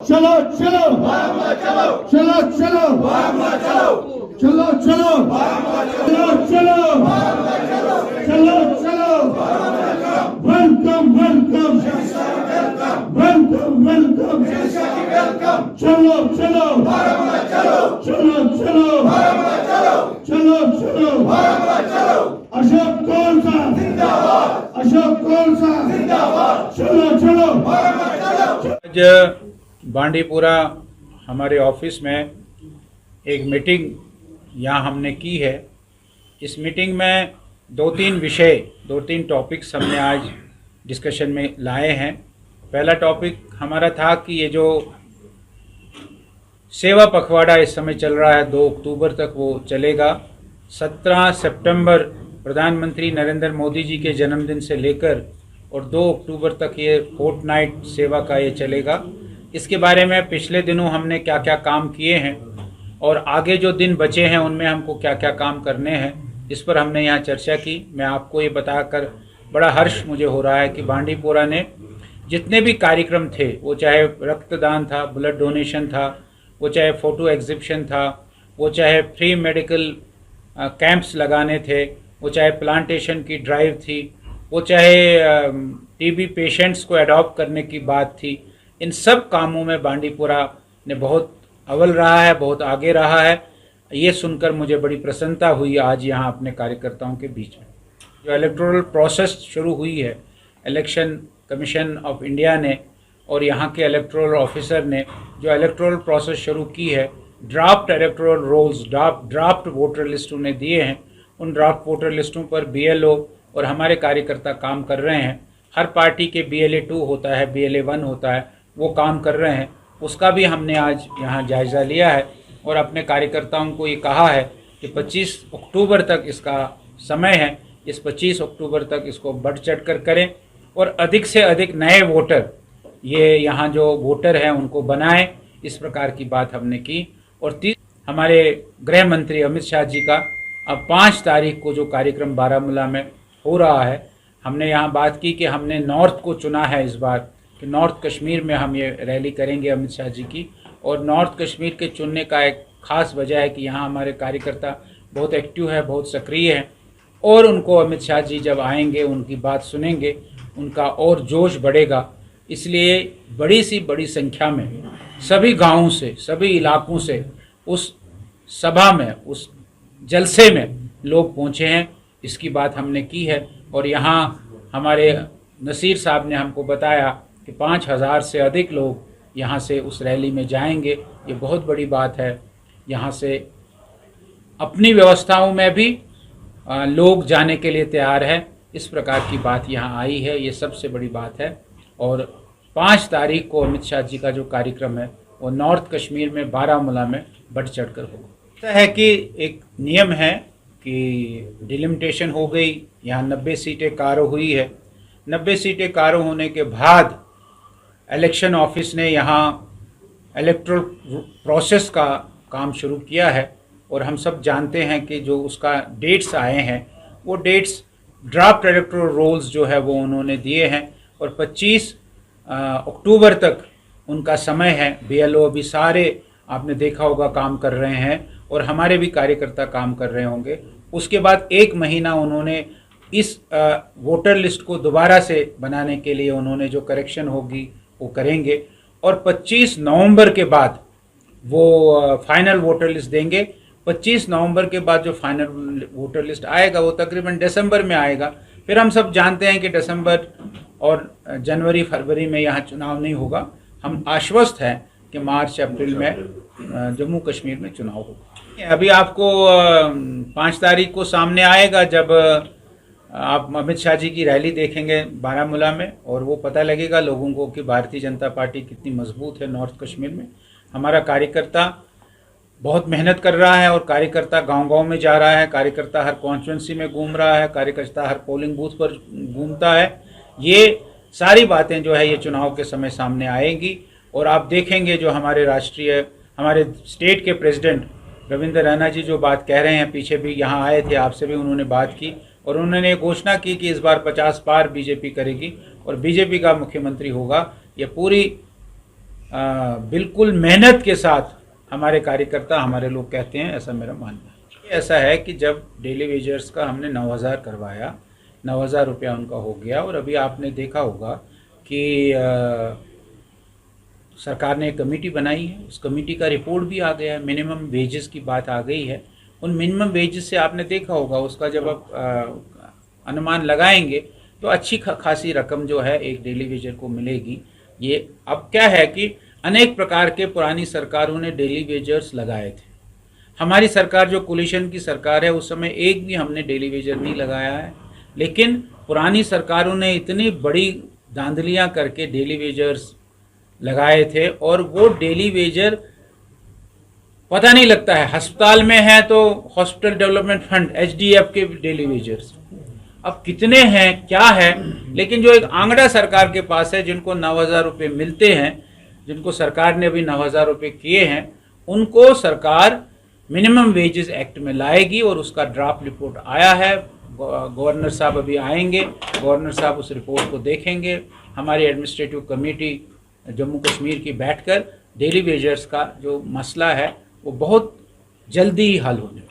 चलो चलो चलो चलो चलो चलो चलो चलो चलो वेलकम वेलकम वेलकम वेलकम चलो चलो चलो चलो चलो चलो अशोक कौन सा अशोक कौन सा चलो चलो। आज बांडीपुरा हमारे ऑफिस में एक मीटिंग यहाँ हमने की है। इस मीटिंग में दो तीन टॉपिक्स हमने आज डिस्कशन में लाए हैं। पहला टॉपिक हमारा था कि ये जो सेवा पखवाड़ा इस समय चल रहा है 2 अक्टूबर तक वो चलेगा। 17 सितंबर प्रधानमंत्री नरेंद्र मोदी जी के जन्मदिन से लेकर और 2 अक्टूबर तक ये फोर्टनाइट सेवा का ये चलेगा। इसके बारे में पिछले दिनों हमने क्या क्या काम किए हैं और आगे जो दिन बचे हैं उनमें हमको क्या क्या काम करने हैं, इस पर हमने यहाँ चर्चा की। मैं आपको ये बताकर बड़ा हर्ष मुझे हो रहा है कि बांडीपुरा ने जितने भी कार्यक्रम थे, वो चाहे रक्तदान था, ब्लड डोनेशन था, वो चाहे फ़ोटो एग्जिबिशन था, वो चाहे फ्री मेडिकल कैंप्स लगाने थे, वो चाहे प्लांटेशन की ड्राइव थी, वो चाहे टीबी पेशेंट्स को अडॉप्ट करने की बात थी, इन सब कामों में बांडीपुरा ने बहुत अव्वल रहा है, बहुत आगे रहा है। ये सुनकर मुझे बड़ी प्रसन्नता हुई आज यहाँ अपने कार्यकर्ताओं के बीच में। जो इलेक्टोरल प्रोसेस शुरू हुई है, इलेक्शन कमीशन ऑफ इंडिया ने और यहाँ के इलेक्टोरल ऑफिसर ने जो इलेक्टोरल प्रोसेस शुरू की है, draft electoral rolls, draft voter list उन्हें दिए हैं। उन ड्राफ्ट वोटर लिस्टों पर BLO और हमारे कार्यकर्ता काम कर रहे हैं। हर पार्टी के BLA 2 होता है, BLA 1 होता है, वो काम कर रहे हैं। उसका भी हमने आज यहाँ जायज़ा लिया है और अपने कार्यकर्ताओं को ये कहा है कि 25 अक्टूबर तक इसका समय है। इस 25 अक्टूबर तक इसको बढ़ चढ़ कर करें और अधिक से अधिक नए वोटर, ये यहाँ जो वोटर हैं उनको बनाएं। इस प्रकार की बात हमने की। और हमारे गृह मंत्री अमित शाह जी का अब 5 तारीख को जो कार्यक्रम बारामूला में हो रहा है, हमने यहाँ बात की कि हमने नॉर्थ को चुना है इस बार कि नॉर्थ कश्मीर में हम ये रैली करेंगे अमित शाह जी की। और नॉर्थ कश्मीर के चुनने का एक ख़ास वजह है कि यहाँ हमारे कार्यकर्ता बहुत एक्टिव है, बहुत सक्रिय हैं और उनको अमित शाह जी जब आएंगे, उनकी बात सुनेंगे, उनका और जोश बढ़ेगा। इसलिए बड़ी संख्या में सभी गाँवों से, सभी इलाकों से उस सभा में, उस जलसे में लोग पहुँचे हैं। इसकी बात हमने की है और यहाँ हमारे नसीर साहब ने हमको बताया कि 5000 से अधिक लोग यहाँ से उस रैली में जाएंगे। ये बहुत बड़ी बात है। यहाँ से अपनी व्यवस्थाओं में भी लोग जाने के लिए तैयार है। इस प्रकार की बात यहाँ आई है, ये सबसे बड़ी बात है। और 5 तारीख को अमित शाह जी का जो कार्यक्रम है वो नॉर्थ कश्मीर में बारामूला में बढ़ चढ़ कर होगा। ऐसा है कि एक नियम है कि डिलिमिटेशन हो गई, यहाँ 90 सीटें कारो हुई है। 90 सीटें कारो होने के बाद इलेक्शन ऑफिस ने यहाँ इलेक्टोरल प्रोसेस का काम शुरू किया है और हम सब जानते हैं कि जो उसका डेट्स आए हैं वो डेट्स ड्राफ्ट इलेक्टोरल रोल्स जो है वो उन्होंने दिए हैं और 25 अक्टूबर तक उनका समय है। BLO अभी सारे आपने देखा होगा काम कर रहे हैं और हमारे भी कार्यकर्ता काम कर रहे होंगे। उसके बाद 1 महीना उन्होंने इस वोटर लिस्ट को दोबारा से बनाने के लिए उन्होंने जो करेक्शन होगी वो करेंगे और 25 नवंबर के बाद वो फाइनल वोटर लिस्ट देंगे। 25 नवंबर के बाद जो फाइनल वोटर लिस्ट आएगा वो तकरीबन दिसंबर में आएगा। फिर हम सब जानते हैं कि दिसंबर और जनवरी फरवरी में यहाँ चुनाव नहीं होगा। हम आश्वस्त हैं कि मार्च अप्रैल में जम्मू कश्मीर में चुनाव होगा। अभी आपको 5 तारीख को सामने आएगा जब आप अमित शाह जी की रैली देखेंगे बारामूला में और वो पता लगेगा लोगों को कि भारतीय जनता पार्टी कितनी मजबूत है नॉर्थ कश्मीर में। हमारा कार्यकर्ता बहुत मेहनत कर रहा है और कार्यकर्ता गांव-गांव में जा रहा है, कार्यकर्ता हर कॉन्स्टिट्यूंसी में घूम रहा है, कार्यकर्ता हर पोलिंग बूथ पर घूमता है। ये सारी बातें जो है ये चुनाव के समय सामने आएंगी और आप देखेंगे जो हमारे स्टेट के प्रेसिडेंट रविंद्र रैना जी जो बात कह रहे हैं, पीछे भी यहाँ आए थे, आपसे भी उन्होंने बात की और उन्होंने घोषणा की कि इस बार 50 पार बीजेपी करेगी और बीजेपी का मुख्यमंत्री होगा। ये पूरी बिल्कुल मेहनत के साथ हमारे कार्यकर्ता, हमारे लोग कहते हैं, ऐसा मेरा मानना है। ऐसा है कि जब डेली वेजर्स का हमने 9,000 करवाया, 9,000 रुपया उनका हो गया, और अभी आपने देखा होगा कि सरकार ने एक कमेटी बनाई है, उस कमेटी का रिपोर्ट भी आ गया है, मिनिमम वेजेस की बात आ गई है। उन मिनिमम वेजेस से आपने देखा होगा, उसका जब आप अनुमान लगाएंगे तो अच्छी खासी रकम जो है एक डेली वेजर को मिलेगी। ये अब क्या है कि अनेक प्रकार के पुरानी सरकारों ने डेली वेजर्स लगाए थे। हमारी सरकार जो कोलिशन की सरकार है, उस समय एक भी हमने डेली वेजर नहीं लगाया है, लेकिन पुरानी सरकारों ने इतनी बड़ी धांधलियां करके डेली वेजर्स लगाए थे, और वो डेली वेजर पता नहीं लगता है। अस्पताल में है तो हॉस्पिटल डेवलपमेंट फंड, HDF के डेली वेजर्स अब कितने हैं, क्या है, लेकिन जो एक आंकड़ा सरकार के पास है, जिनको 9,000 रुपये मिलते हैं, जिनको सरकार ने अभी 9,000 रुपये किए हैं, उनको सरकार मिनिमम वेजेस एक्ट में लाएगी, और उसका ड्राफ्ट रिपोर्ट आया है। गवर्नर साहब अभी आएंगे, गवर्नर साहब उस रिपोर्ट को देखेंगे। हमारी एडमिनिस्ट्रेटिव कमेटी जम्मू कश्मीर की बैठकर डेली वेजर्स का जो मसला है वो बहुत जल्दी ही हल होने